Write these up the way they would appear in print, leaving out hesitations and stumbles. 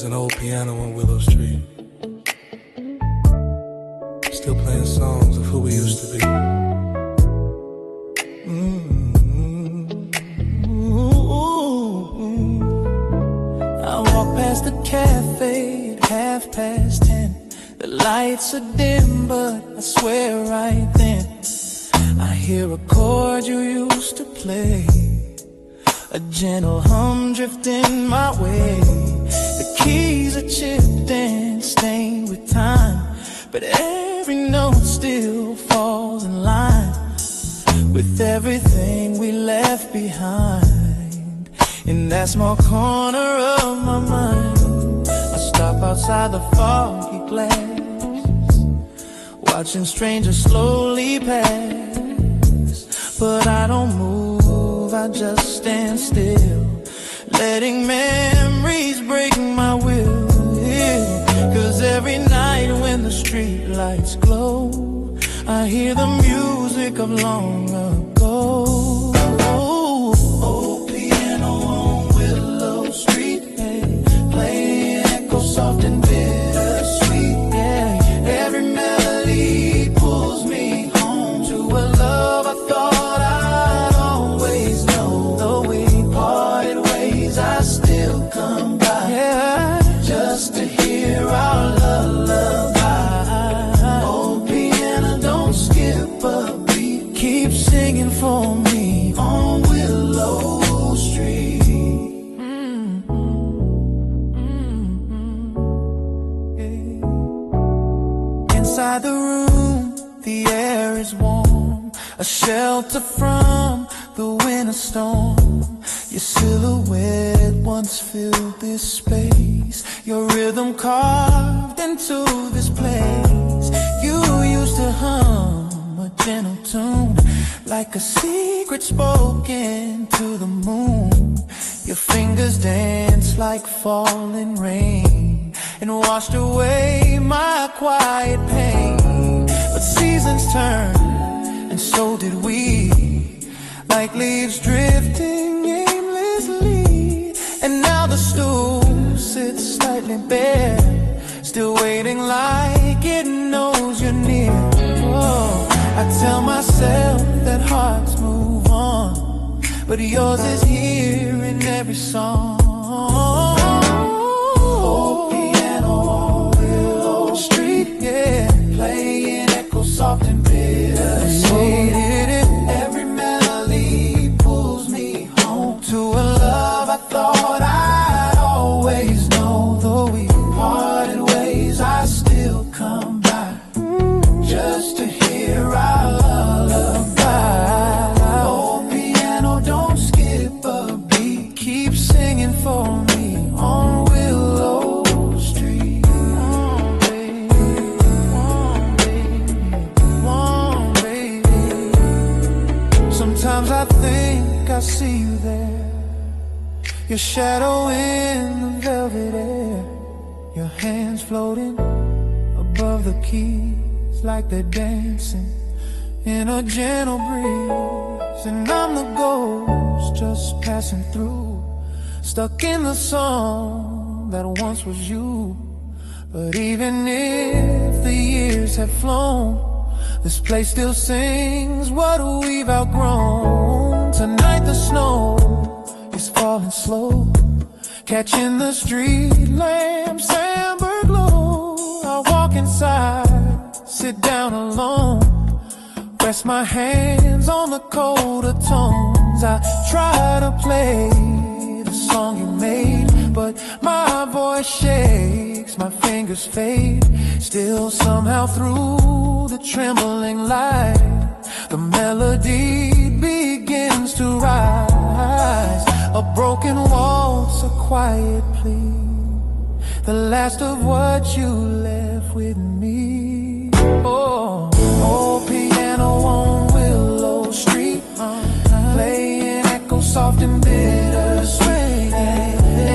an old piano on Willow Street, still playing songs of who we used to be. I walk past the cafe at 10:30. The lights are dim, but I swear right then I hear a chord you used to play, a gentle hum drifting my way. The keys are chipped and stained with time, but every note still falls in line with everything we left behind. In that small corner of my mind, I stop outside the foggy glass, watching strangers slowly pass. But I don't move, I just stand still, letting memories break my will. Yeah. 'Cause every night when the street lights glow, I hear the music of long ago. Old piano on Willow Street, yeah. Playing echo soft and bittersweet. Yeah. Every melody pulls me home to a love I thought I'd always know. Though we parted ways, I still come by, yeah, just to hear our lullaby. Old piano, don't skip a beat, keep singing for me on Willow Street. Yeah. Inside the room, the air is warm, a shelter from the winter storm. Your silhouette once filled this space, your rhythm carved into this place. You used to hum a gentle tune, like a secret spoken to the moon. Your fingers danced like falling rain and washed away my quiet pain. But seasons turned, and so did we, like leaves drifting aimlessly. And now the stool sits slightly bare, still waiting like it knows you're near. Oh, I tell myself that hearts move on, but yours is here in every song. Old piano on Willow Street, yeah, playing echo soft and bittersweet. Every melody pulls me home to a love I thought I'd always know. Though we parted ways, I still come by, just to hear our lullaby. Old piano, don't skip a beat, keep singing for me on Willow Street. Sometimes I think I see you there, your shadow in the velvet air, your hands floating above the keys like they're dancing in a gentle breeze. And I'm the ghost just passing through, stuck in the song that once was you. But even if the years have flown, this place still sings what we've outgrown. Tonight the snow is falling slow, catching the street lamps amber glow. I walk inside, sit down alone, rest my hands on the colder tones. I try to play the song you made, but my voice shakes, my fingers fade. Still somehow through the trembling light, the melody begins to rise. A broken waltz, a quiet plea, the last of what you left with me. Oh, old piano on Willow Street, playing echo soft and bittersweet.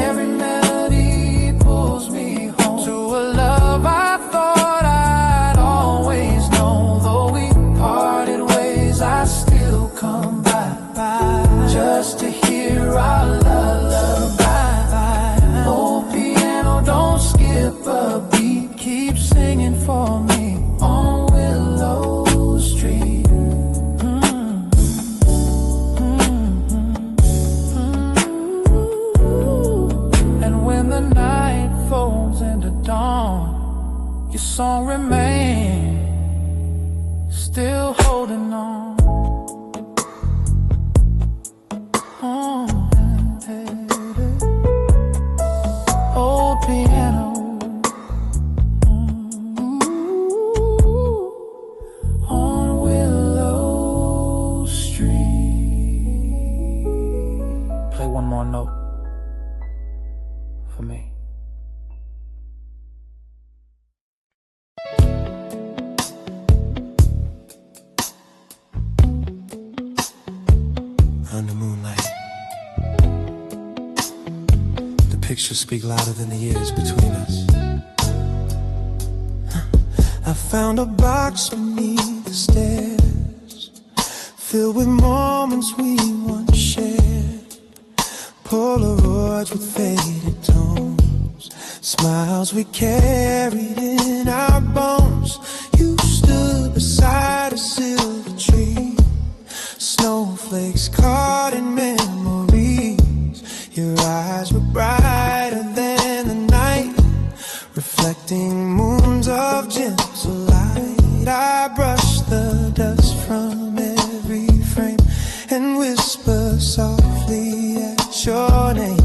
Every melody pulls me home to a love I thought I'd always know. Though we parted ways, I still come by, just to hear our lullaby. Old piano, don't This song remains still holding on. Old piano, on Willow Street. Play one more note for me. Under moonlight, the pictures speak louder than the years between us. I found a box beneath the stairs, filled with moments we once shared. Polaroids with faded tones, smiles we carried in our bones. You stood beside a silver tree, snowflakes caught in memories. Your eyes were brighter than the night, reflecting moons of gentle light. I brushed the dust from every frame and whisper softly at your name,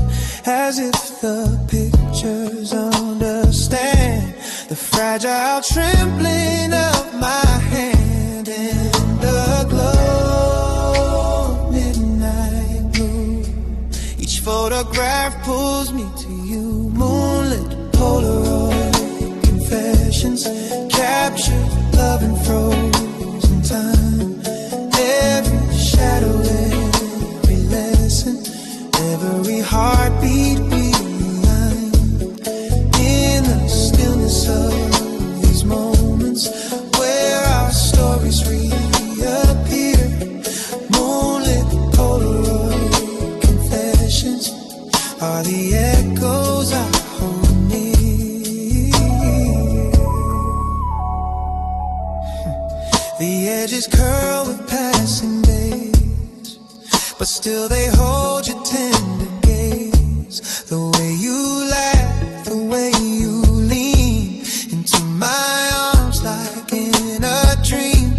as if the pictures understand the fragile trembling of my hand in the glow of midnight blue. Each photograph pulls me to you. Moonlit Polaroid confessions, captured love and frozen time. Every shadow, every lesson, every heartbeat realigned. In the stillness of these moments where our stories reappear, moonlit Polaroid confessions are the echoes I hold near. The edges curl with passing days, but still they hold your tender gaze. The way you laugh, the way you lean into my arms like in a dream.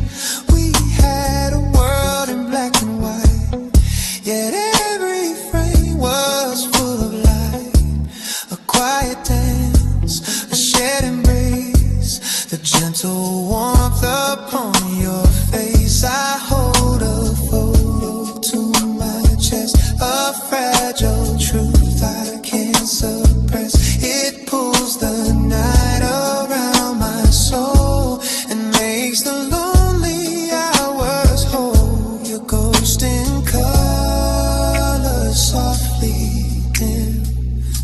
We had a world in black and white, yet every frame was full of light. A quiet dance, a shared embrace, the gentle warmth upon your face. I hold a photo to my chest, a fragile truth I can't suppress. It pulls the night around my soul and makes the lonely hours whole. Your ghost in color softly dim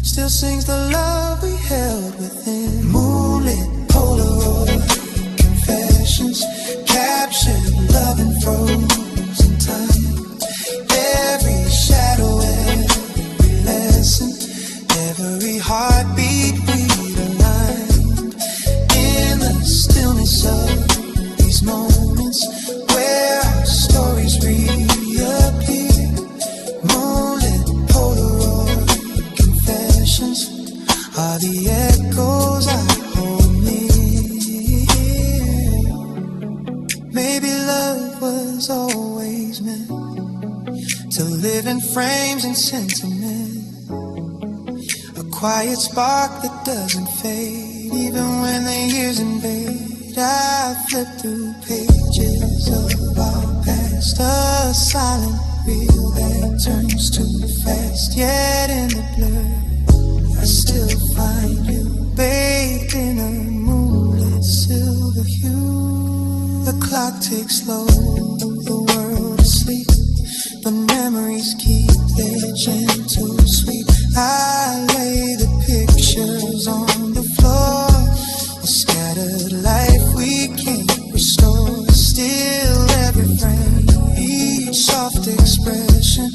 still sings the love we held within. Moonlit Polaroid confessions, captured love and frozen time. Every shadow, every lesson, every heartbeat we'd aligned. In the stillness of these moments where our stories reappear, moonlit Polaroid confessions are the echoes I hold near. Maybe love was always meant to live in frames and sentiment, a quiet spark that doesn't fade even when the years invade. I flip through pages of our past, a silent reel that turns too fast. Yet in the blur I still find you, bathed in a moonlit silver hue. The clock ticks slow, the world is asleep, but memories keep their gentle sweep. I lay the pictures on the floor, a scattered life we can't restore. Still every frame, each soft expression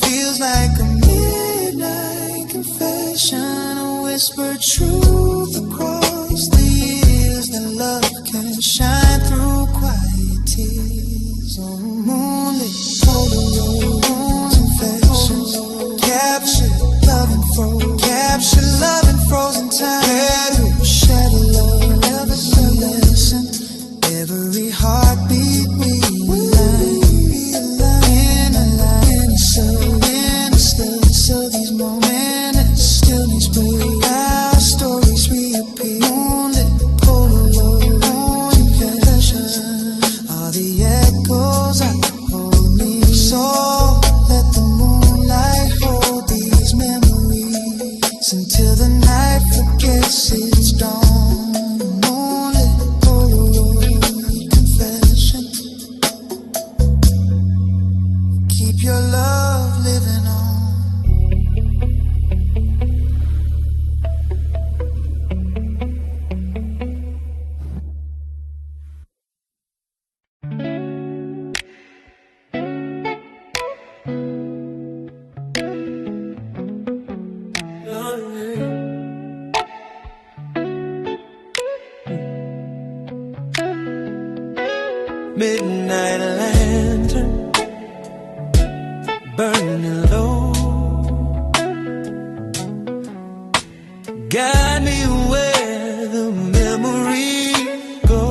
feels like a midnight confession, a whispered truth across the years that love can shine through quiet tears. Oh, moonlit Polaroid confessions, capture love and frozen time. Every shadow, love, Midnight lantern burning low, guide me where the memories go.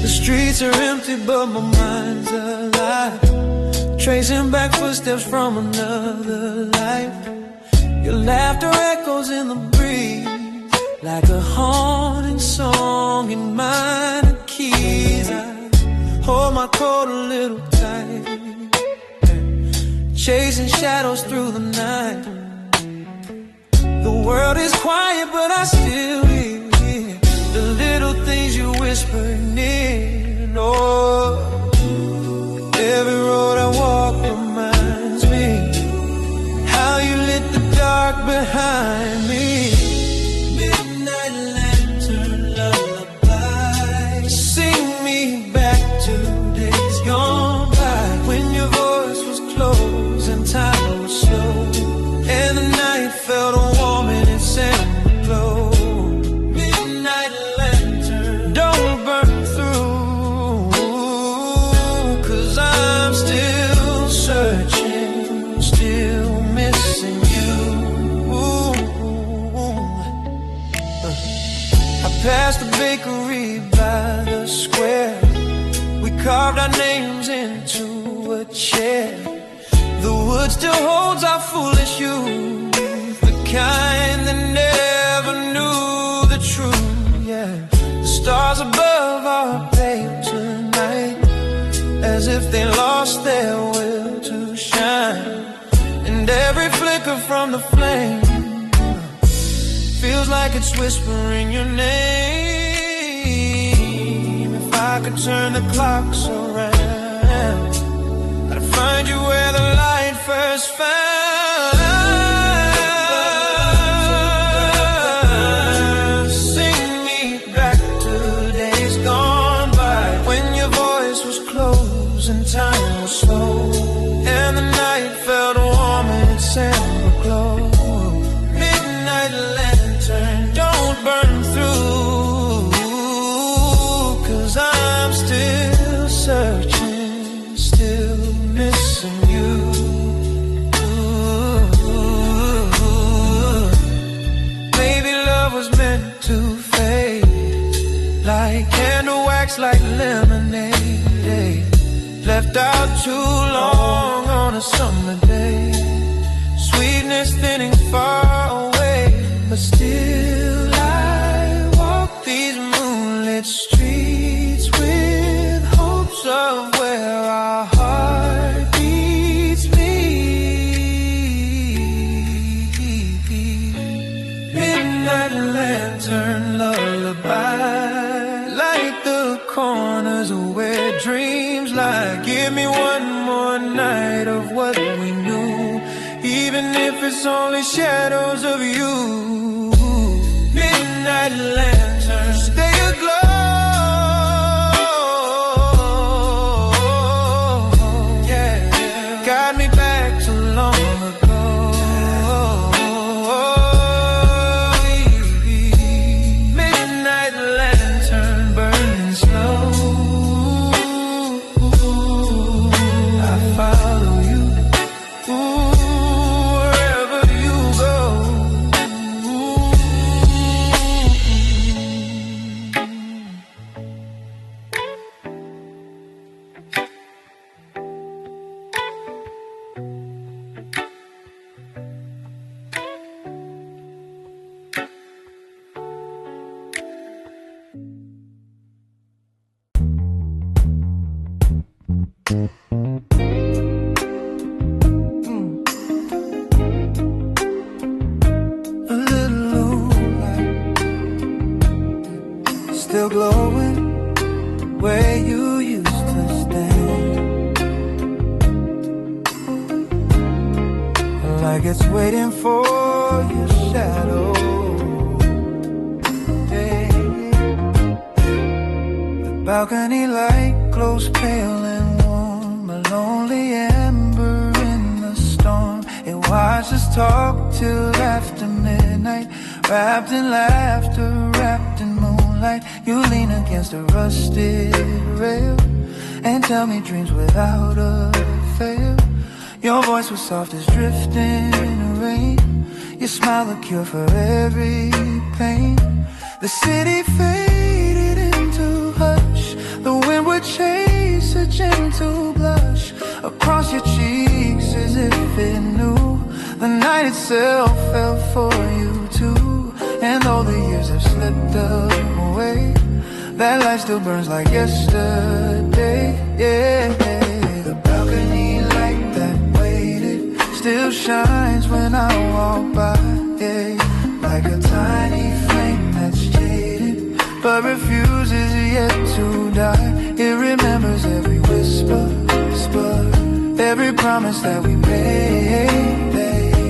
The streets are empty but my mind's alive, tracing back footsteps from another life. Your laughter echoes in the breeze like a haunting song in minor keys. I hold my coat a little tight, chasing shadows through the night. The world is quiet but I still hear the little things you whisper near. Oh, every road I walk reminds me how you lit the dark behind me. Time was slow, and the night felt warm in its amber glow. Midnight lantern, don't burn through, 'cause I'm still searching, still missing you. I passed the bakery by the square, we carved our names into a chair. The wood still holds our foolish youth, the kind that never knew the truth. Yeah, the stars above are pale tonight, as if they lost their will to shine. And every flicker from the flame feels like it's whispering your name. If I could turn the clocks around, I'd find you where the light first found. Sing me back to days gone by, when your voice was close and time was slow, and the night felt warm in its amber glow. Midnight lantern, don't burn through, 'cause I'm still searching, still missing you. Maybe love was meant to fade, like candle wax, like lemonade, left out too long on a summer day. Sweetness thinning far away, but still I walk these moonlit streets with hopes of where our heart beats meet. Midnight lantern lullaby, light the corners of where dreams lie. Give me one more night of what we knew, even if it's only shadows of you. Midnight lantern, stay aglow. Still glowing where you used to stand, like it's waiting for your shadow. Hey. The balcony light glows pale and warm, a lonely ember in watch us talk till after midnight, wrapped in laughter, wrapped in moonlight. You lean against a rusted rail and tell me dreams without a fail. Your voice was soft as drifting rain. Your smile a cure for every pain. The city faded into hush. The wind would chase a gentle blush across your cheeks as if it knew the night itself fell for you too. And though the years have slipped away, that light still burns like yesterday. Yeah, the balcony light that waited still shines when I walk by. Yeah, like a tiny flame that's jaded but refuses yet to die. It remembers every whisper, every promise that we made.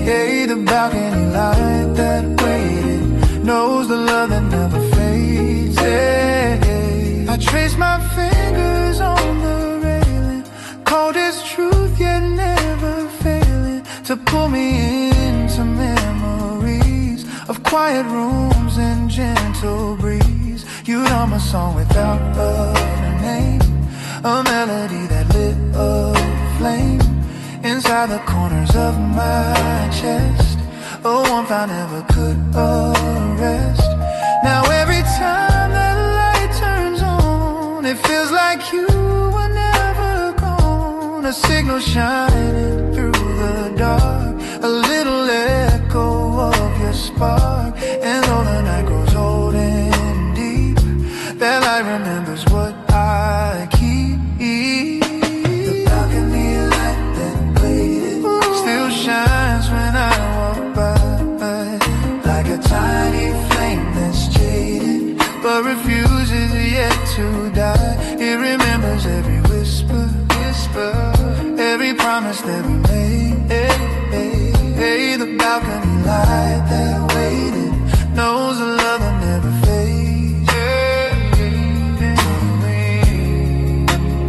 Hey, the balcony light that waited knows the love that never fades. Hey, I trace my fingers on the railing, cold as truth yet never failing to pull me into memories of quiet rooms and gentle breeze. You know my song without a name, a melody that lit a flame inside the corners of my chest, a warmth I never could arrest. Now every time that light turns on, it feels like you were never gone. A signal shining through the dark, a little echo of your spark. And though the night grows old and deep, that light remembers what I keep. The balcony light that waited still shines when I walk by, like a tiny flame that's jaded but refuses yet to die. It remembers every whisper, every promise that we made. Hey, the balcony light that waited knows the love that never fades.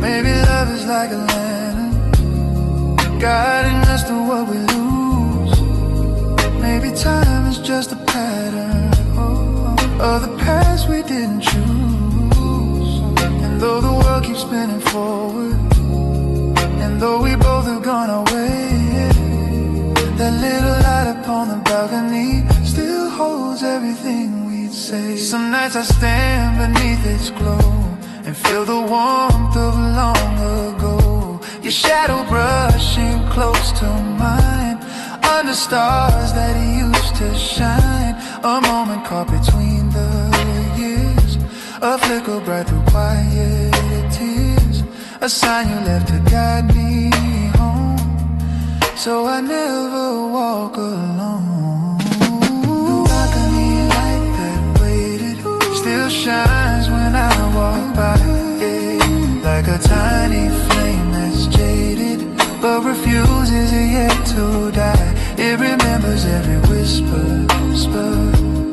Maybe love is like a lantern, guiding us to what we lose. Maybe time is just a pattern of the past we didn't choose. And though the world keeps spinning forward, and though we both have gone our way, that little light upon the balcony still holds everything we'd say. Some nights I stand beneath its glow and feel the warmth of long ago. Your shadow brushing close to mine, under stars that used to shine. A moment caught between the years, a flicker bright through quiet tears, a sign you left to guide me home, so I never walk alone. The balcony light that waited still shines when I walk by, yeah, like a tiny flame that's jaded but refuses yet to die. It remembers every whisper,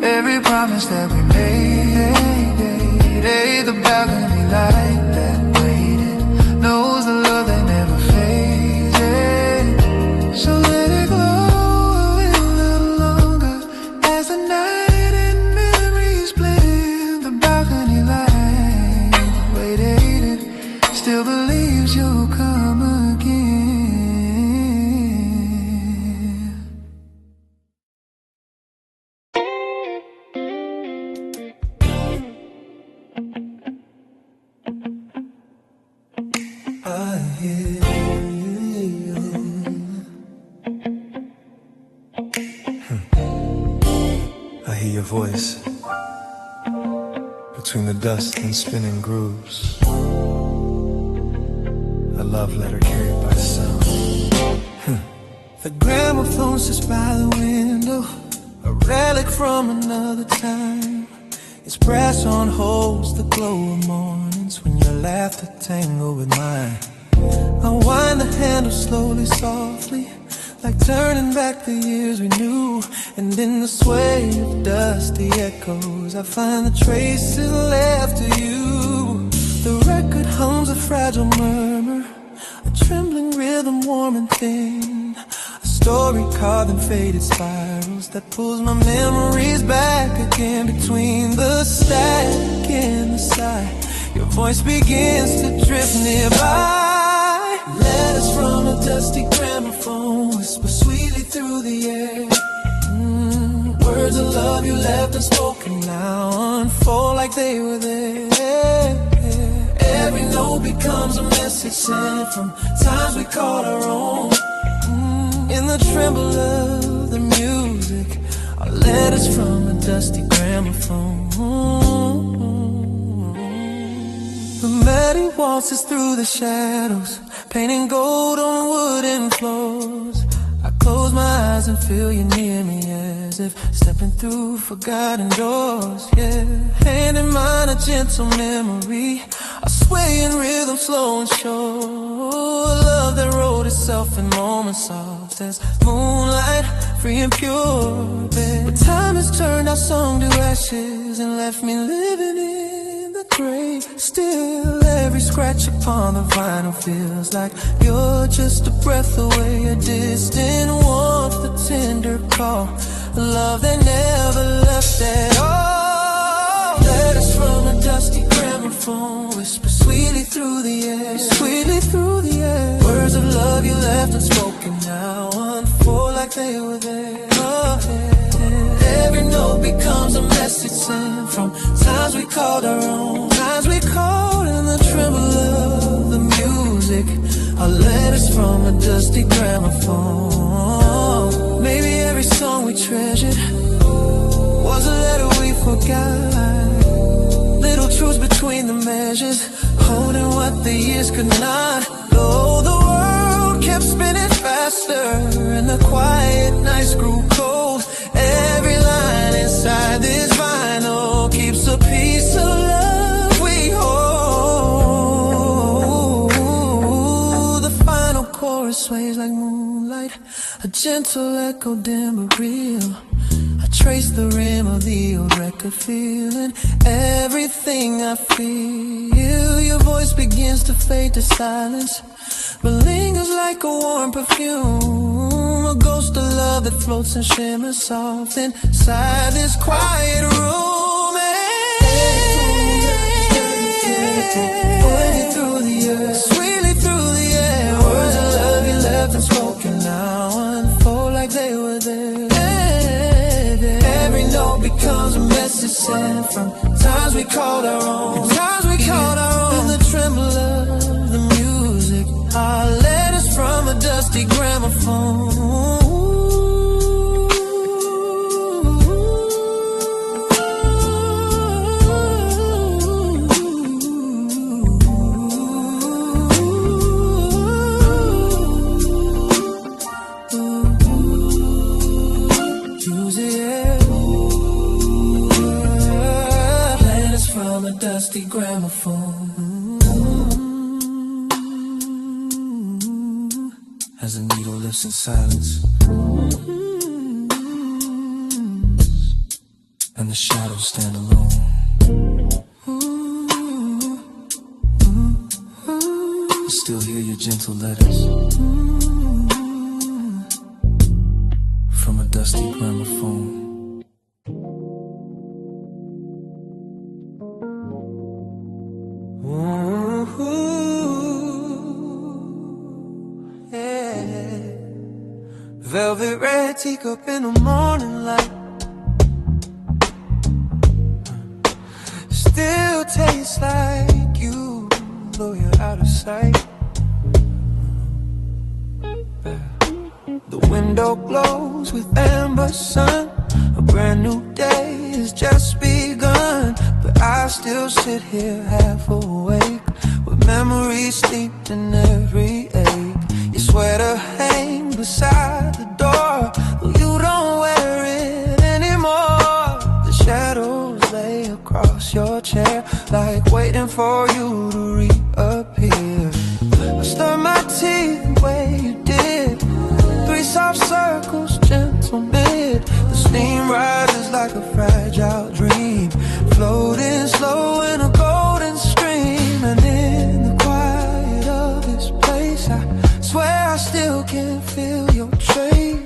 every promise that we made. Hey, the balcony light that waited knows the love that never fades. Hey, so let it glow a little longer as the night and memories blend. The balcony light waited still believes you'll come again. I hear you. I hear your voice between the dust and spinning grooves. A love letter carried by sound. The gramophone sits by the window, a relic from another time. Its brass on holds the glow of mornings when your laughter tangled with mine. I wind the handle slowly, softly, like turning back the years we knew. And in the sway of dusty echoes, I find the traces left of you. The record hums a fragile murmur, a trembling rhythm warm and thin, a story caught in faded spirals that pulls my memories back again between the static and the sigh. Your voice begins to drift nearby. Letters from a dusty gramophone whisper sweetly through the air. Words of love you left unspoken now unfold like they were there. Every note becomes a message sent from times we called our own. In the tremble of the music, our letters from a dusty gramophone. The melody waltzes through the shadows, painting gold on wooden floors. I close my eyes and feel you near me, as if stepping through forgotten doors. Yeah, hand in mine, a gentle memory, a swaying rhythm, slow and sure. A love that wrote itself in moments soft as moonlight, free and pure. But time has turned our song to ashes and left me living in the grave. Still, every scratch upon the vinyl feels like you're just a breath away, a distant warmth, a tender call, a love that never left at all. Letters from a dusty gramophone whisper sweetly through the air, sweetly through the air. Words of love you left unspoken now unfold like they were there. Oh, yeah. Every note becomes a message sent from times we called our own, times we called in the tremble of the music. Our letters from a dusty gramophone. Maybe every song we treasured was a letter we forgot. Little truths between the measures, holding what the years could not. Though the world kept spinning faster and the quiet nights grew cold, every line inside this vinyl keeps a piece of love we hold. The final chorus sways like moonlight, a gentle echo, dim but real. I trace the rim of the old record, feeling everything I feel. Your voice begins to fade to silence, but lingers like a warm perfume, a ghost of love that floats and shimmers soft inside this quiet room. Pointing through the earth, sweetly through the air. Words of love you left unspoken now unfold like they were there. Every note becomes a message sent from times we called our own, times we called our own. In the tremble of the music, our letters from a dusty gramophone. Dusty gramophone. As a needle lifts in silence, and the shadows stand alone. I still hear your gentle letters from a dusty gramophone. Velvet red teacup in the morning light, still tastes like you, though you're out of sight. The window glows with amber sun, a brand new day has just begun. But I still sit here half awake, with memories steeped in every ache. Your sweater hangs beside the door, though you don't wear it anymore. The shadows lay across your chair, like waiting for you to reappear. I stir my tea the way you did, 3 soft circles, gentle mid. The steam rises like a fragile dream, floating slow in a golden stream. And in the quiet of this place, I swear I still can feel your trace.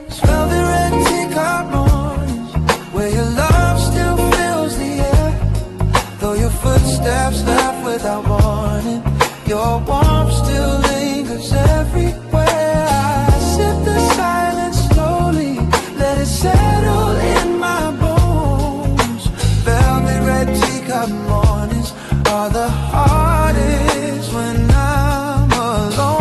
Your warmth still lingers everywhere. I sip the silence slowly, let it settle in my bones. Velvet red teacup mornings are the hardest when I'm alone.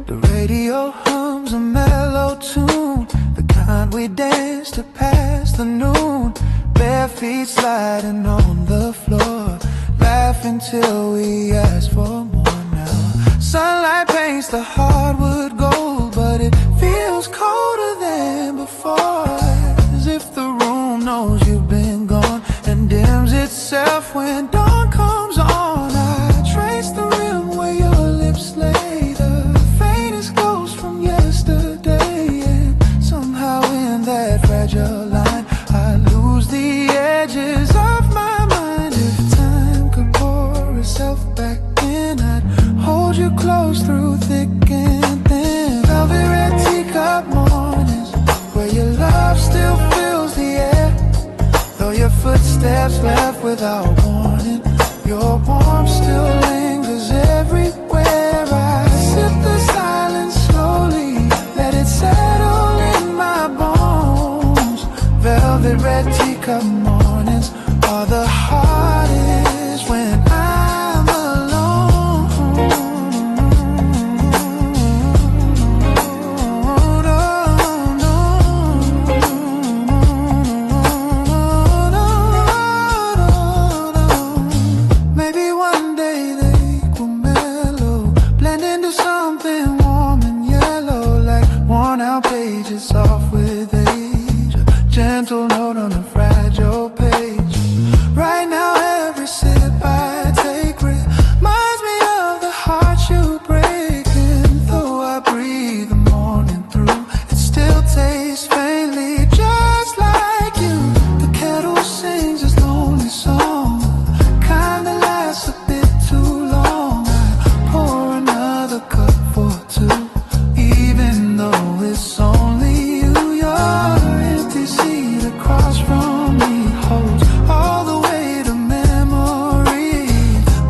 The radio hums a mellow tune, the kind we dance to pass the noon. Bare feet sliding on the floor, laughing till we ask for more now. Sunlight paints the hardwood gold, but it feels colder than before, as if the room knows you've been gone and dims itself when dawn comes on. I trace the rim where your lips lay, the faintest ghost from yesterday, and somehow in that fragile line I lose the edges of my mind. If time could pour itself back in, I'd hold you close through thick and thin. Velvet red teacup mornings where your love still fills the air, though your footsteps left without warning. Your warmth still lingers everywhere. I sip the silence slowly, let it settle in my bones. Velvet red teacup mornings are the hardest when I'm alone. Maybe one day they will mellow, blend into something warm and yellow, like worn out pages soft with age, a gentle note on a fragile page. Right now every sip I take reminds me of the heart you break, and though I breathe the morning through, it still tastes faintly just like you. The kettle sings its lonely song, kind that lasts a bit too long. I pour another cup for two, even though it's only you. Your empty seat across from me holds all the weight of memory.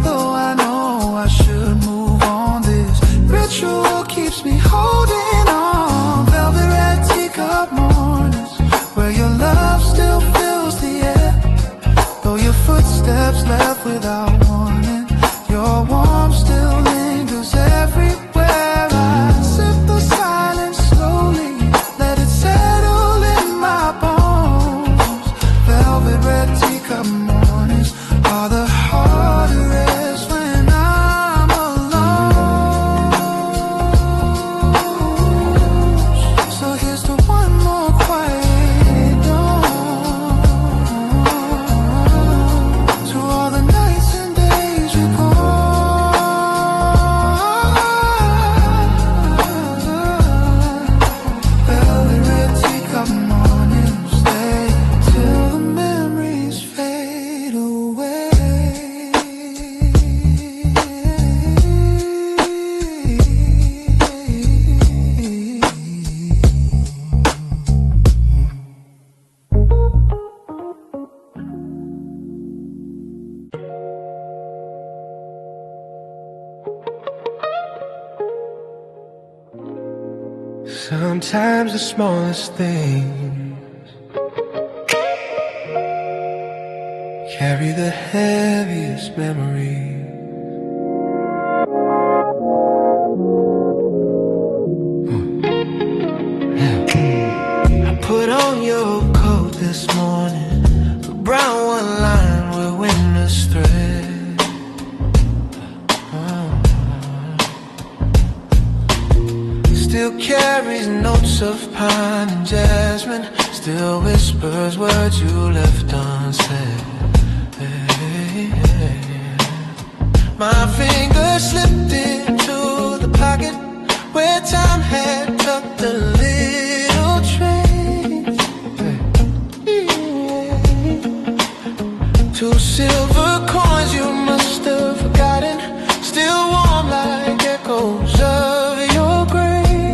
Though I know I should move on, this ritual keeps me holding on. Velvet red teacup mornings where your love still fills the air, though your footsteps left without warning. Your warmth still lingers everywhere. I sip the silence slowly, let it settle in my bones. Velvet red teacup mornings are the hardest when I'm alone. So here's to one more quiet dawn, to all the nights and days we go. Velvet red teacup mornings stay till the memories fade away. Sometimes the smallest things carry the heaviest memory. I put on your coat this morning, the brown one lined with winter's thread. Still carries notes of pine and jasmine, still whispers words you left unsaid. My fingers slipped into the pocket where time had tucked a little trace. Two silver coins you must have forgotten, still warm like echoes of your grave.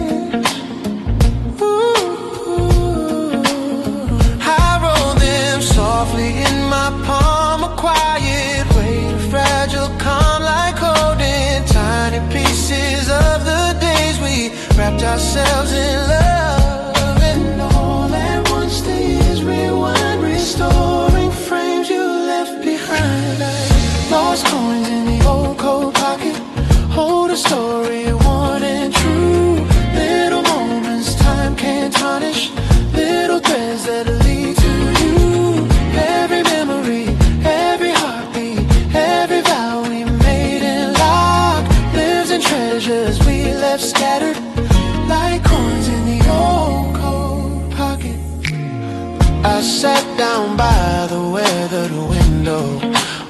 ourselves in love, and all at once the years rewind, restoring frames you left behind. Like lost coins in the old coat pocket, hold a story worn and true. Little moments time can't tarnish, little threads that lead to you. Every memory, every heartbeat, every vow we made and locked, lives in treasures we left scattered, like coins in the old coat pocket. I sat down by the weathered window,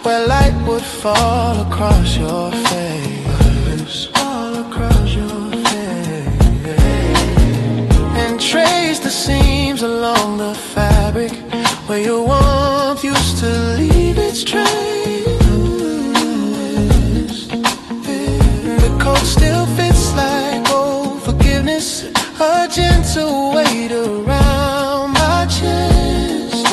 where light would fall across your face, all across your face, and trace the seams along the fabric where your warmth used to leave its trace. The coat still fits like old forgiveness, a gentle weight around my chest.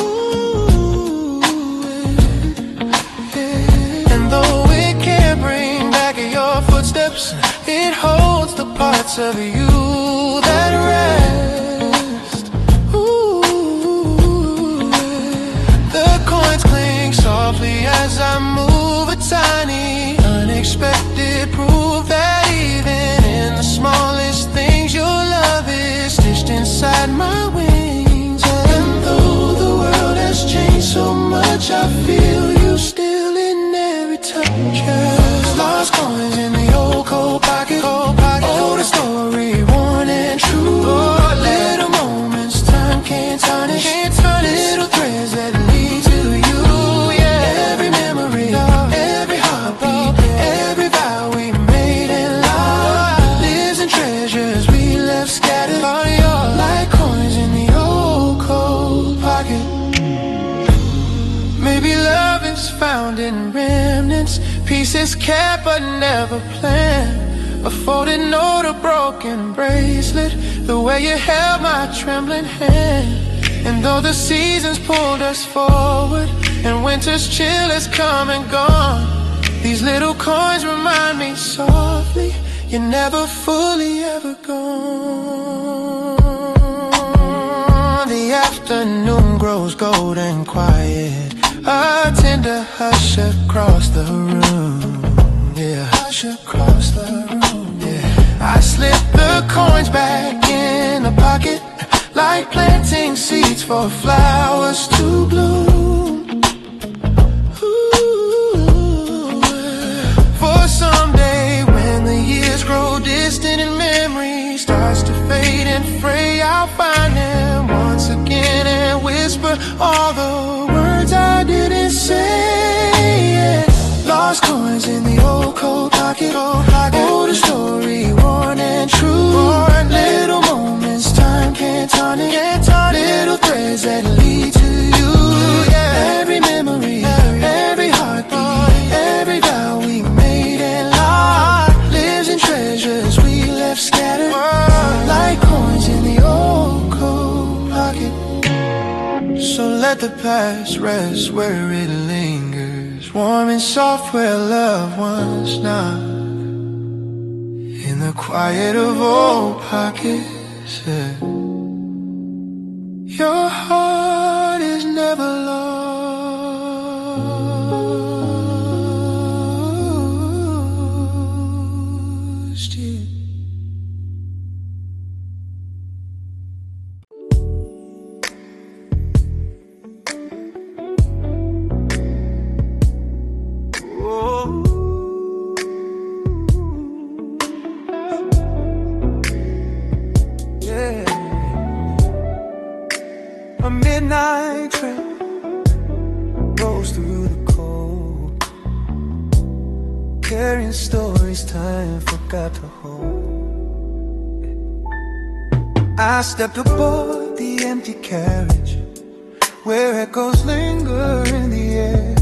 And though it can't bring back your footsteps, it holds the parts of you that rest. The coins cling softly as I move, a tiny, unexpected proof that even in the smallest things your love is stitched inside my wings. And though the world has changed so much, I feel you still in every touch. Yeah. Lost coins in the old coat pocket, hold a story worn and true. Little moments time can't tarnish, little threads that lead to you. Yeah. Every memory, every heartbeat, every vow we made and lost, lives in treasures we left scattered, like coins in the old coat pocket. Maybe love is found in remnants, pieces kept but never planned. A folded note, a broken bracelet, the way you held my trembling hand. And though the seasons pulled us forward, and winter's chill has come and gone, these little coins remind me softly, you're never fully ever gone. The afternoon grows golden quiet, a tender hush across the room. Yeah, hush across the room. Yeah, I slip the coins back in the pocket, like planting seeds for flowers to bloom. Ooh, for someday when the years grow distant and memory starts to fade and fray, I'll find them once again and whisper all the words I didn't say. Yeah. Lost coins in the old coat pocket, hold a story worn and true. Little moments time can't tarnish, little threads that lead to you. Yeah. Every memory, every heartbeat, every vow we made and lost, lives in treasures we left scattered, like coins in the old coat pocket. So let the past rest where it lingers, warm and soft where love once knocked, in the quiet of old pockets. Yeah. Your heart is never lost. Yeah. A midnight train rolls through the cold, carrying stories time forgot to hold. I stepped aboard the empty carriage, where echoes linger in the air.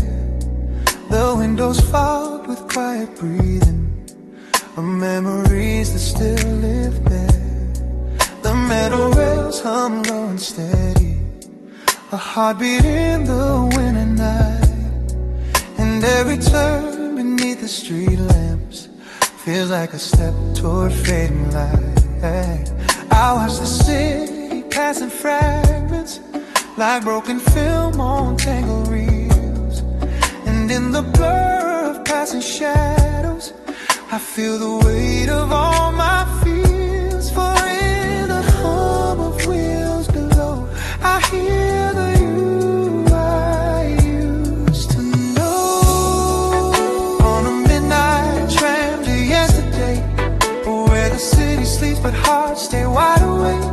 The windows fogged with quiet breathing of memories that still live there. The metal rails hum low and steady, a heartbeat in the winter night. And every turn beneath the street lamps feels like a step toward fading light. I watch the city passing fragments like broken film on tangled reels. And in the blur of passing shadows, I feel the weight of all my fears. For in the hum of wheels below, I hear the you I used to know. On a midnight tram to yesterday, where the city sleeps but hearts stay wide awake.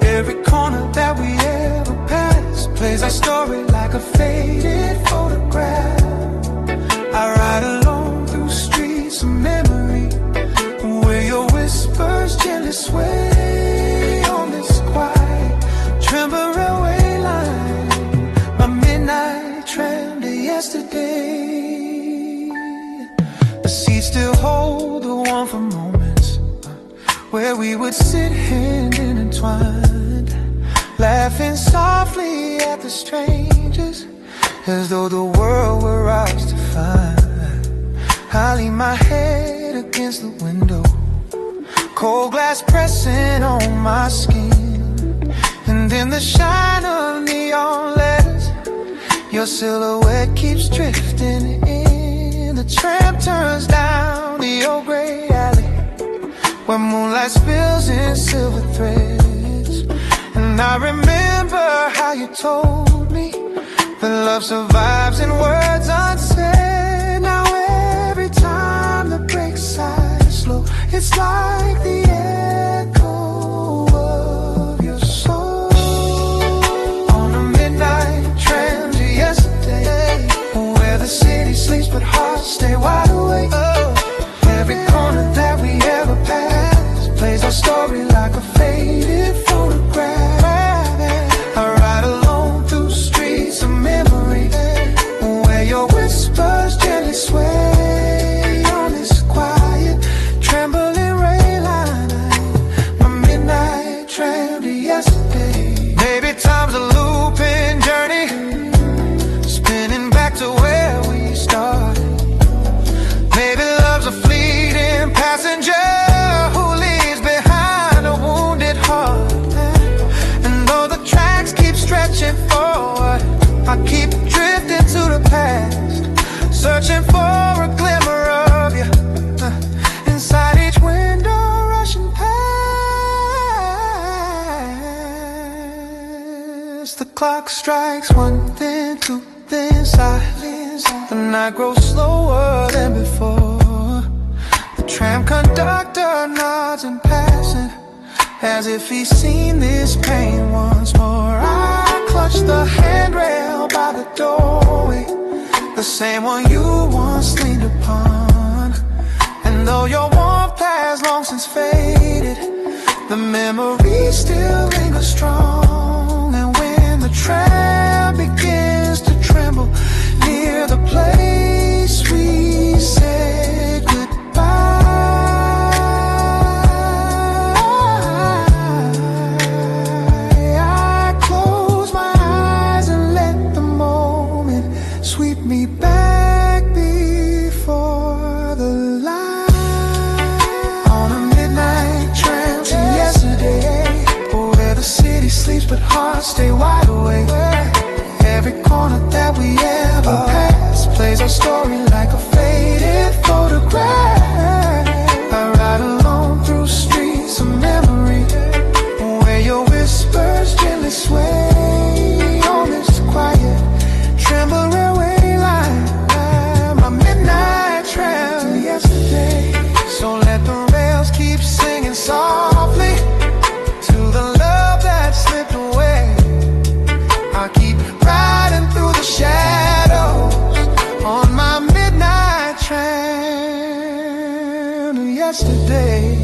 Every corner that we ever pass plays our story like a faded photograph. I ride alone through streets of memory, where your whispers gently sway on this quiet tremble railway line. My midnight tram to yesterday. The seats still hold the warmth of moments where we would sit hand intertwined, laughing softly at the strangers, as though the world were ours to find. I lean my head against the window, cold glass pressing on my skin, and in the shine of neon letters, your silhouette keeps drifting in. The tram turns down the old gray alley, where moonlight spills in silver threads. And I remember how you told me that love survives in words unsaid. Now every time the brakes side slow, it's like the echo of your soul. On a midnight tram to yesterday, where the city sleeps but hearts stay wide awake. Every corner that we ever pass plays our story like a faded photograph. I ride alone through streets of memory, where your whispers gently sway on this quiet trembling rail line. My midnight tram to yesterday. Maybe time's a looping journey, spinning back to where we started. Maybe love's a fleeting passenger who leaves behind a wounded heart. And though the tracks keep stretching forward, I keep drifting to the past, searching for a glimmer of you inside each window rushing past. The clock strikes one, then two, then silence. The night grows slower than before. The tram conductor nods in passing, as if he's seen this pain once more. I clutch the handrail by the doorway, the same one you once leaned upon. And though your warmth has long since faded, the memory still lingers strong. And when the tram begins to tremble near the place we said goodbye, I close my eyes and let the moment sweep me back before the light. On a midnight tram to yesterday, where the city sleeps but hearts stay wide awake. Every corner that we ever pass plays our story like a faded photograph. I ride alone through streets of memory, where your whispers gently sway on this quiet tremble railway line. My midnight tram to yesterday. So let the rails keep singing softly to the love that slipped away. I keep riding through the shadows on my midnight tram to yesterday.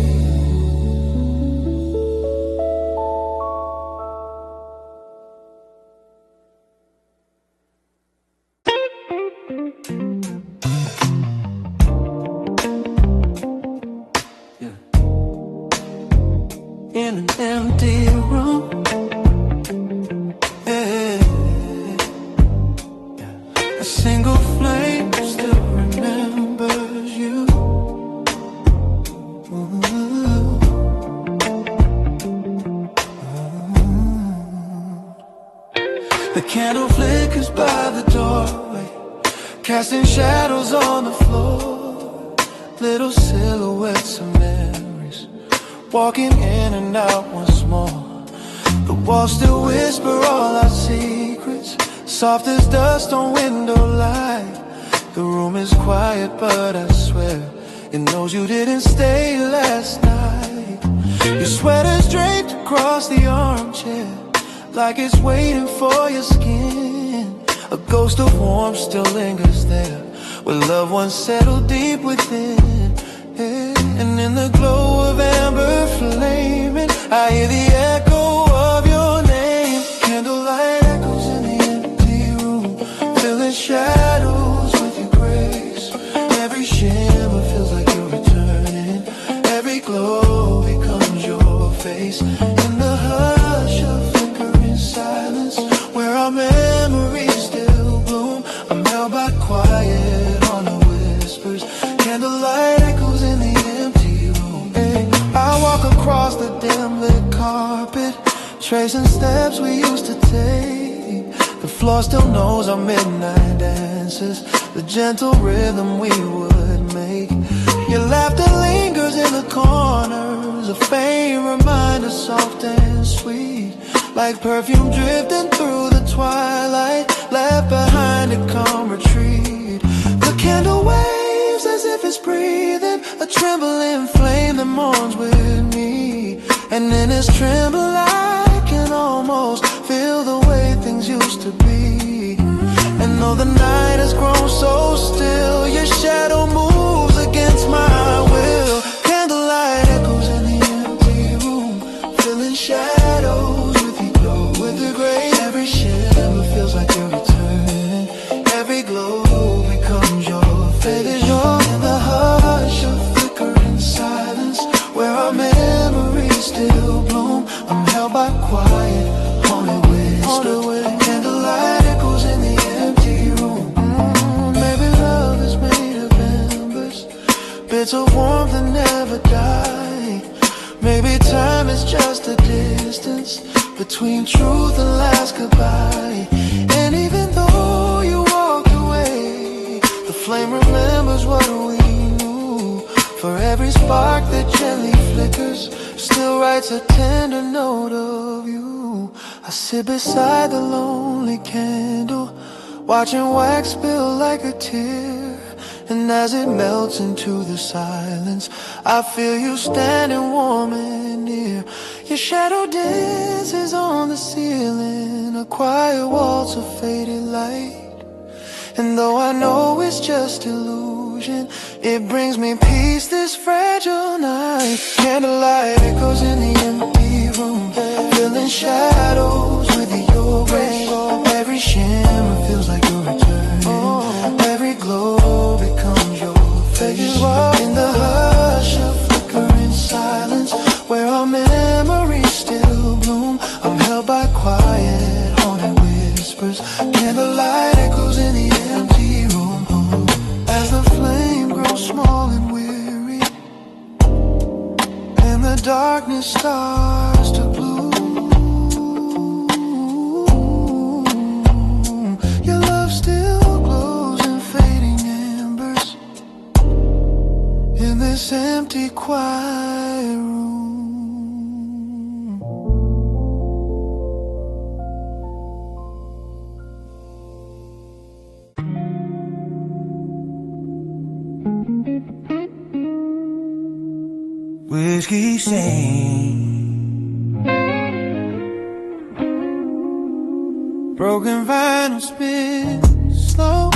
In an empty room, a single flame still remembers you. candle flickers by the doorway, casting shadows on the floor. Little silhouettes of memories, walking in and out once more. The walls still whisper all our secrets, soft as dust on window light. The room is quiet, but I swear it knows you didn't stay last night. Your sweater's draped across the armchair, like it's waiting for your skin. A ghost of warmth still lingers there, where loved ones settle deep within. And in the glow of amber flaming, I hear the echo of your name. Candlelight echoes in the empty room, filling shadows with your grace. Every shimmer feels like you're returning, every glow becomes your face. In the hush of flickering silence, where our memories still bloom, I'm held by quiet on the whispers. Candlelight echoes in the empty room. I walk across the dim lit carpet, tracing steps we used to take. The floor still knows our midnight dances, the gentle rhythm we would make. Your laughter lingers in the corners, a faint reminder, soft and sweet, like perfume drifting through the twilight, left behind to come retreat. The candle waves as if it's breathing, a trembling flame that mourns with me. And in its tremble I can almost feel the way things used to be. And though the night has grown so still, your shadow moves against my will. Candlelight echoes in the empty room, filling shadows with your glow, with the grace. Every shimmer feels like you're returning, every glow becomes your face. In the hush of flickering silence, where our memories still bloom, I'm held by quiet, haunted whisper. Candlelight echoes in the empty room. Maybe love is made of embers, bits of warmth that never die. Maybe time is just a distance between truth and last goodbye. And even though you walked away, the flame remembers what we knew. For every spark that gently flickers, still writes a tender note of you. I sit beside the lonely candle, watching wax spill like a tear. And as it melts into the silence, I feel you standing warm and near. Your shadow dances on the ceiling, a quiet waltz of faded light. And though I know it's just illusion, it brings me peace this fragile night. Candlelight echoes in the empty room, filling shadows with your grace. Every shimmer feels like you're returning, every glow becomes your face. In the hush of flickering silence, where our memories still bloom, I'm held by quiet, haunted whispers. Candlelight echoes in the empty room. As the flame grows small and weary, and the darkness starts to bloom, your love still glows in fading embers in this empty, quiet room. Whiskey sing, broken vinyl spin slow,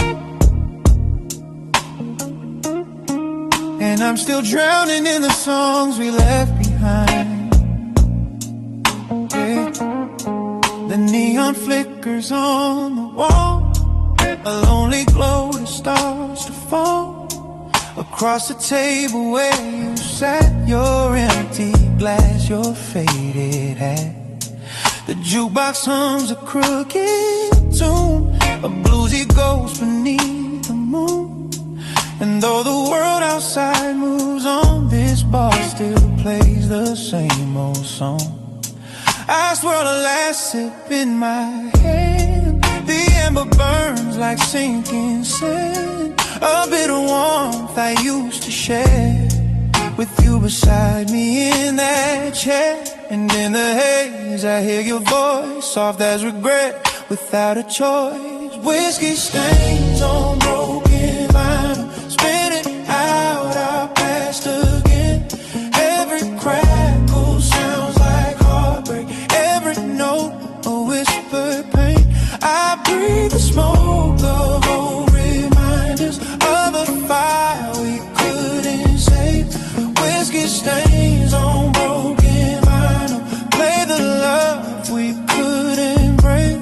and I'm still drowning in the songs we left behind. Yeah. The neon flickers on the wall, a lonely glow that starts to fall across the table where you sat, your empty glass, your faded hat. The jukebox hums a crooked tune, a bluesy ghost beneath the moon. And though the world outside moves on, this bar still plays the same old song. I swirl a last sip in my hand, the like sinking sand. A bit of warmth I used to share with you beside me in that chair. And in the haze I hear your voice, soft as regret, without a choice. Whiskey stains on broken vinyl, spinning out our past again. Every crackle sounds like heartbreak, every note a whispered pain. I breathe the smoke of old reminders of a fire we couldn't save. Whiskey stains on broken vinyl, play the love we couldn't break.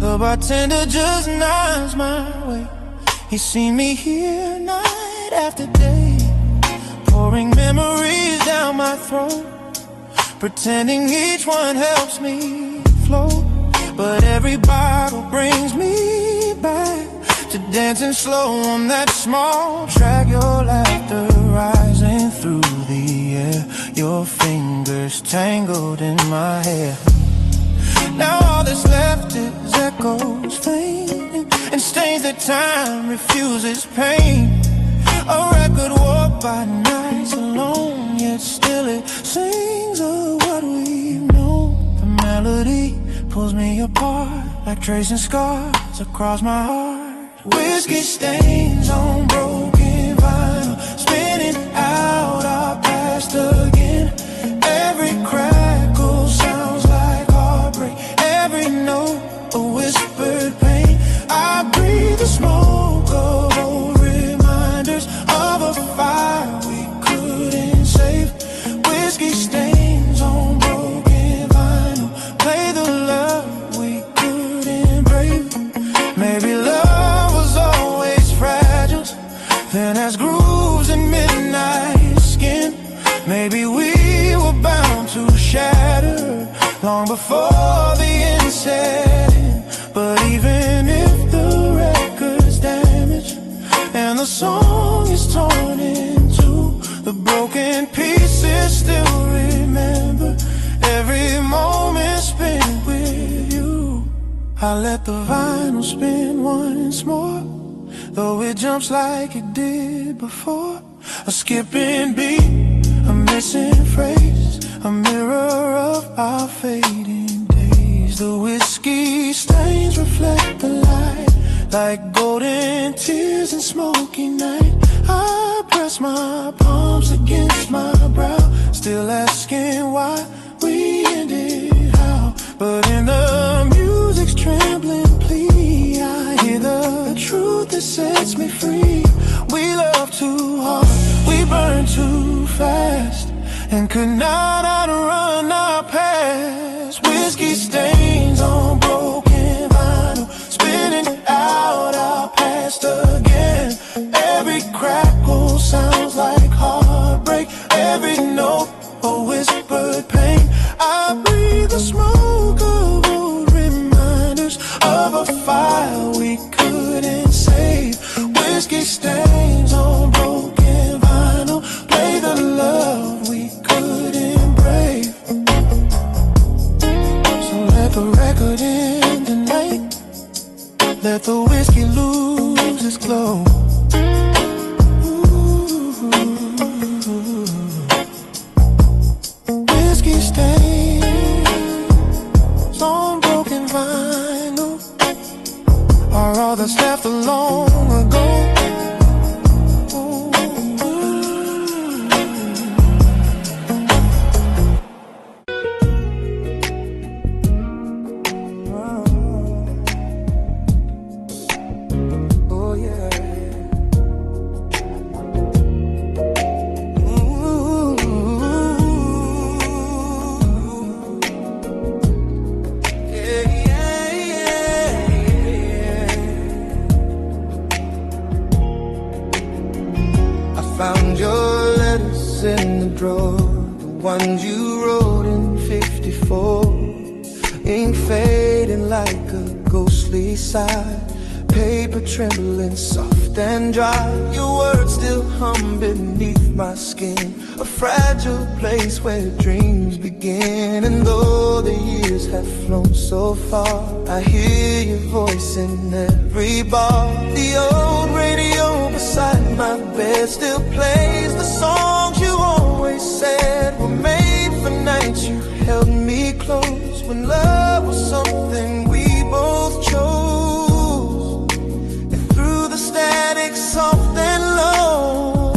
The bartender just nods my way. He's seen me here night after day, pouring memories down my throat, pretending each one helps me float. But every bottle brings me back to dancing slow on that small track. Your laughter rising through the air, your fingers tangled in my hair. Now all that's left is echoes faint and stains that time refuses paint. A record warped by nights alone, yet still it sings of what we know. The melody pulls me apart like tracing scars across my heart. Whiskey stains on broken vinyl, spinning out our past again. Every crackle sounds like heartbreak, every note a whispered pain. I breathe the smoke of old reminders of a fire we couldn't save. Whiskey stains on broken vinyl, play the love we couldn't brave. Maybe love was always fragile, then has grooves in midnight skin. Maybe we were bound to shatter long before the end set in. But even if the record's damaged and the song is torn in two, the broken pieces still remember every moment spent with you. I let the vinyl spin once more, though it jumps like it did before. A skipping beat, a missing phrase, a mirror of our fading days. The whiskey stains reflect the light like golden tears in smoky night. I press my palms against my brow, still asking why we ended how. But in the music's trembling plea, I hear the truth that sets me free. We love too hard, we burn too fast, and could not outrun our past. Whiskey stains on broken vinyl, spinning out our past again. Every crackle sounds like heartbreak, every note a whispered pain. I breathe the smoke of old reminders of a fire we couldn't save. Whiskey stains on broken vinyl, play the love we couldn't brave. So let the record end tonight, let the whiskey lose its glow. Whiskey stains on broken vinyl are all that's left long ago. Found your letters in the drawer, the ones you wrote in '54. Ink fading like a ghostly sigh, paper trembling soft and dry. Your words still hum beneath my skin, a fragile place where dreams begin. And though the years have flown so far, I hear your voice in every bar. The old radio beside my bed still plays the songs you always said were made for nights you held me close, when love was something we both chose. And through the static soft and low,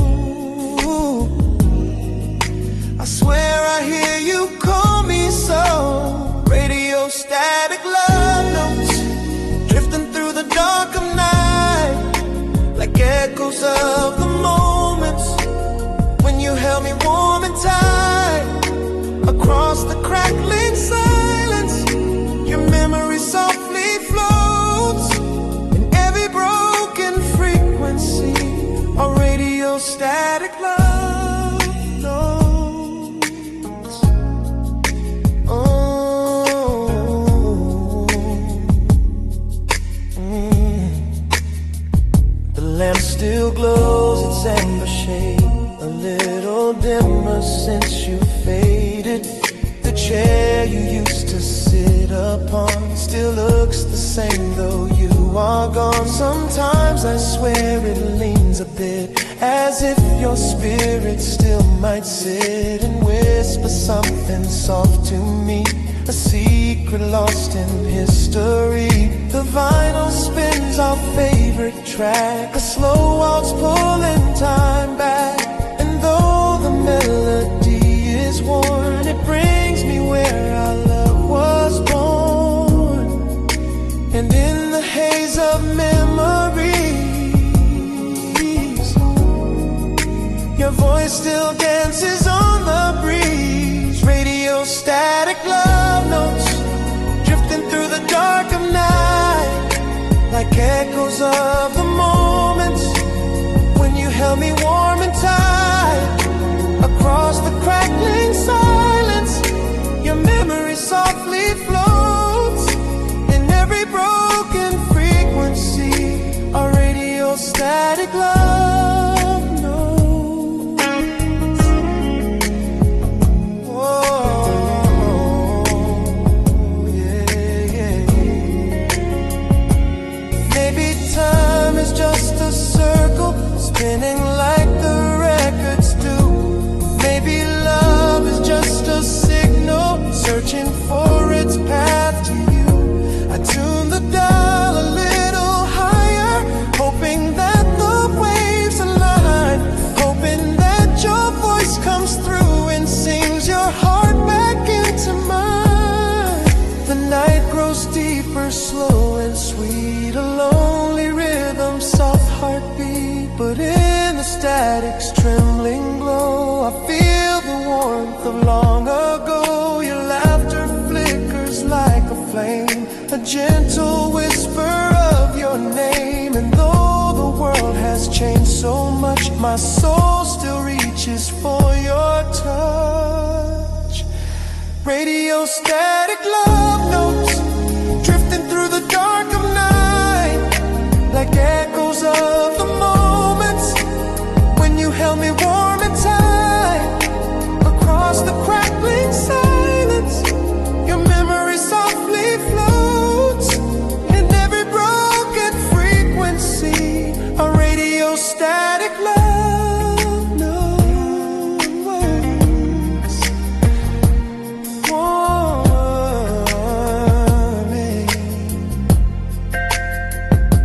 I swear I hear you call me so. Radio static love notes drifting through the dark of night, like echoes of the moments when you held me warm and tight. Across the crackling silence, your memory softly floats in every broken frequency. A radio static love notes. The lamp still glows its amber shade, a little dimmer since you faded. The chair you used to sit upon still looks the same though you are gone. Sometimes I swear it leans a bit, as if your spirit still might sit and whisper something soft to me, a secret lost in history. The vinyl spins our favorite track, a slow waltz pulling time back. And though the melody is worn, it brings me where our love was born. And in the haze of memories, your voice still dances on the breeze. Radio static love notes drifting through the dark of night, like echoes of the moments when you held me warm and tight. Across the crackling silence, your memory softly floats in every broken frequency. A radio static love notes. Whoa, yeah, yeah. Maybe time is just a circle spinning like the records do. Maybe love is just a signal searching for its path to you. I tune the dial a little higher, hoping that the waves align, hoping that your voice comes through and sings your heart back into mine. The night grows deeper, slow and sweet, a lonely rhythm, soft heartbeat. But in the static's trembling glow, I feel the warmth of long ago. Your laughter flickers like a flame, a gentle whisper of your name. And though the world has changed so much, my soul still reaches for your touch. Radio static love notes drifting through the dark of night, like echoes of the moments when you held me warm and tight. Across the crackling silence, your memory softly floats in every broken frequency. A radio static love notes. Warming.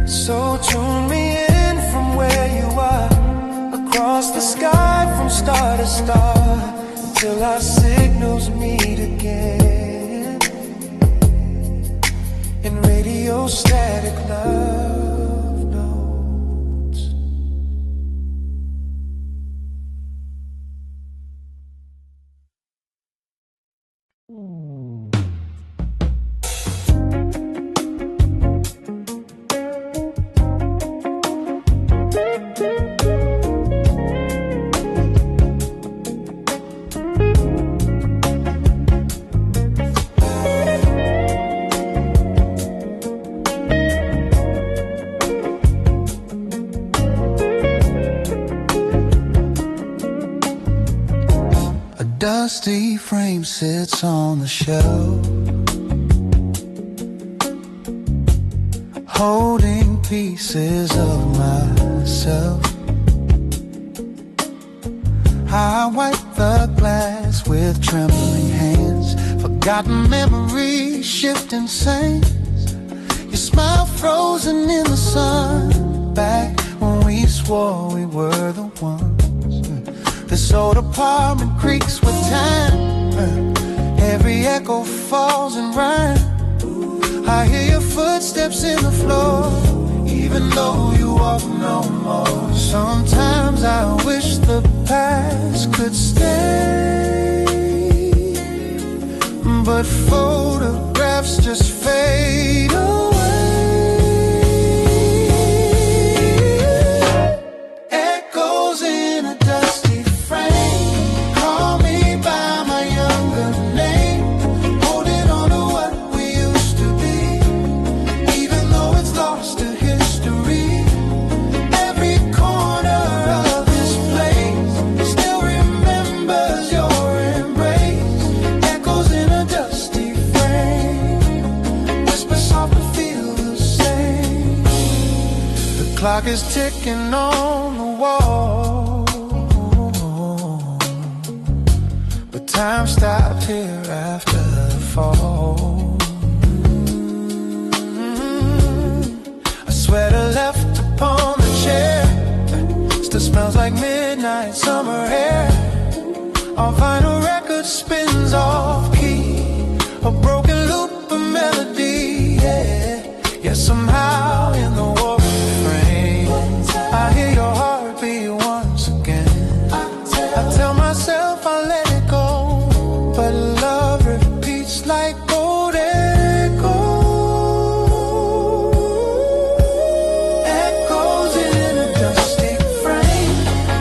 So tune me in from where you are, across the sky from star to star, till our signals meet again in radio static love notes. dusty frame sits on the shelf, holding pieces of myself. I wipe the glass with trembling hands, forgotten memories shifting sands. Your smile frozen in the sun, back when we swore we were the ones. This old apartment creaks with time, every echo falls in rhyme. I hear your footsteps in the floor, even though you walk no more. Sometimes I wish the past could stay, but photographs just fade away. Echoes in a dusty frame, call me by my younger name, holding on to what we used to be, even though it's lost to history. Every corner of this place still remembers your embrace. Echoes in a dusty frame, whisper soft but feel the same. The clock is ticking on the wall, but time stopped here after the fall. A sweater left upon the chair still smells like midnight summer air. Our vinyl record spins off key, a broken loop of melody, yeah. Yeah, somehow in the war frame I hear your heartbeat once again. I tell myself I'll let it go, but love repeats like old echoes. Echoes in a dusty frame,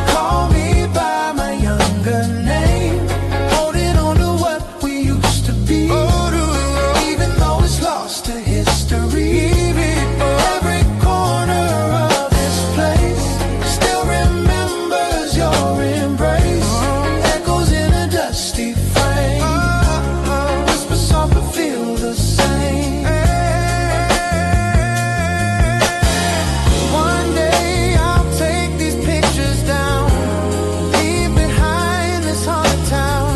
call me by my younger name, holding on to what we used to be, even though it's lost to history. Every corner of this place still remembers your embrace. Echoes in a dusty frame, whisper soft but feel the same. One day I'll take these pictures down, leave behind this haunted town,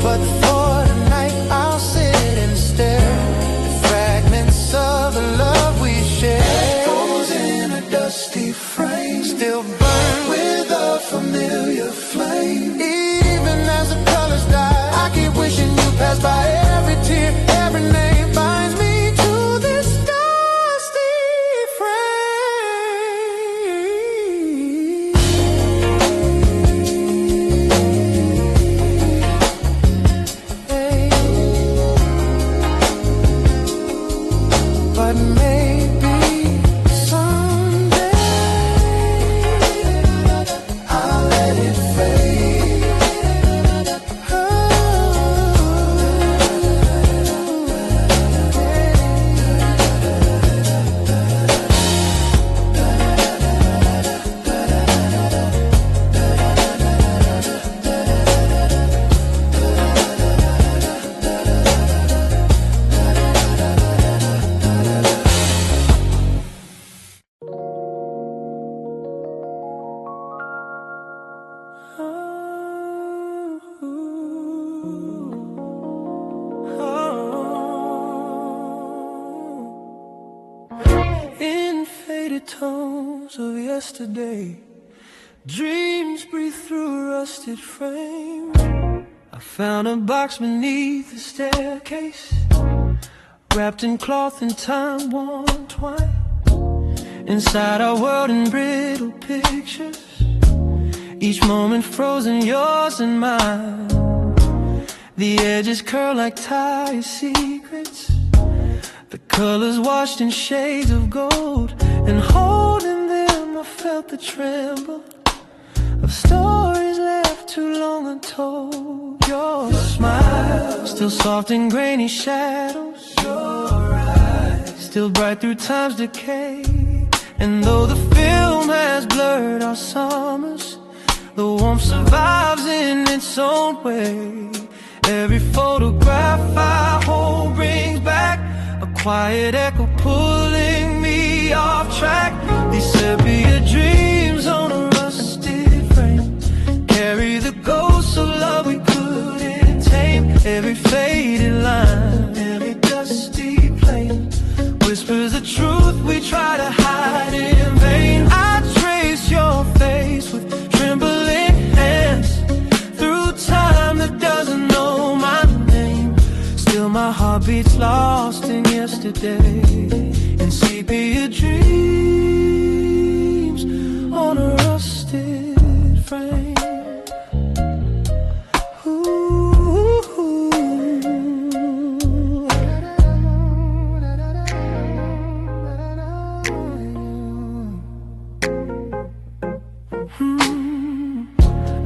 but for tonight I'll sit and stare at fragments of the love we shared. Echoes in a dusty frame, still burn with a familiar flame. Even as the colors die, I keep wishing you passed by. Every tear, every name binds me to this dusty frame. Hey. But maybe someday I'll let it fade. In faded tones of yesterday, dreams breathe through a rusted frame. I found a box beneath the staircase, wrapped in cloth and time-worn twine. Inside our world in brittle pictures, each moment frozen, yours and mine. The edges curl like tired secrets, the colors washed in shades of gold, and holding them I felt the tremble of stories left too long untold. Your smile, still soft in grainy shadows, your eyes, still bright through time's decay. And though the film has blurred our summers, the warmth survives in its own way. Every photograph I hold brings back a quiet echo pulling me off track. These sepia dreams on a rusted frame carry the ghosts of love we couldn't tame. Every faded line, every dusty plane whispers the truth we try to hide in vain. I trace your face with trembling hands through time that doesn't know my name. Still my heart beats lost in yesterday, in sepia dreams on a rusted frame.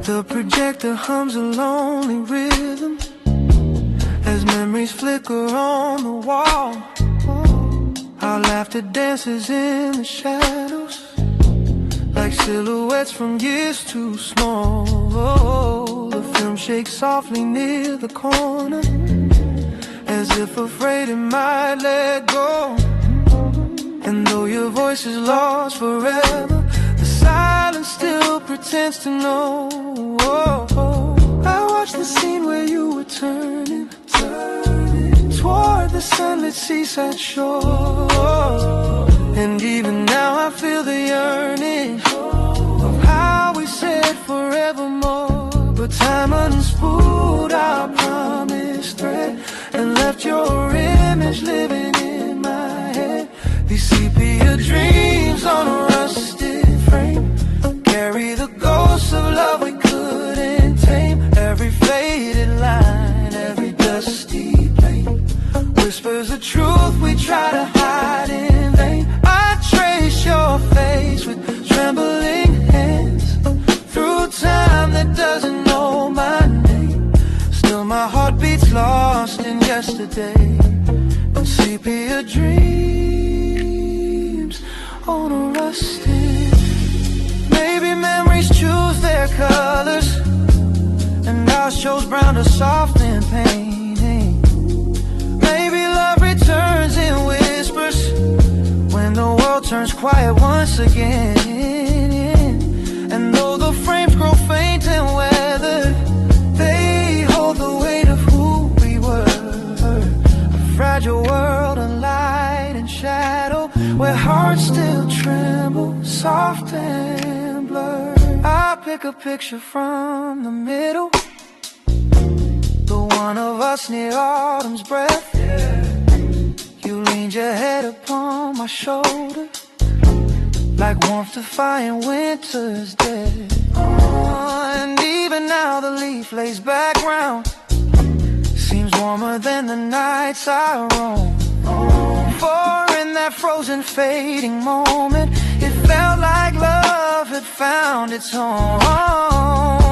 The projector hums a lonely rhythm as memories flicker on the wall. Our laughter dances in the shadows like silhouettes from years too small. The film shakes softly near the corner as if afraid it might let go. And though your voice is lost forever, the silence still pretends to know. I watched the scene where you were turning toward the sunlit seaside shore. And even now I feel the yearning of how we said forevermore. But time unspooled our promised thread and left your image living in my head. These sepia dreams on a rusted frame carry the ghosts of love we couldn't tame. Every faded line, every dusty plane whispers the truth we try to hide in vain. I trace your face with trembling hands through time that doesn't know my name. Still my heart beats lost in yesterday, in sepia dreams on a rusted. Maybe memories choose their colors and ours shows brown to soften pain. Maybe love returns in whispers when the world turns quiet once again. And though the frames grow faint and weathered, they hold the weight of who we were. A fragile world of light and shadow where hearts still tremble, soft and blurred. I pick a picture from the middle, the one of us near autumn's breath. You leaned your head upon my shoulder like warmth defying winter's dead. And even now the leaf lays background seems warmer than the nights I roam. For in that frozen fading moment, it felt like love had found its home.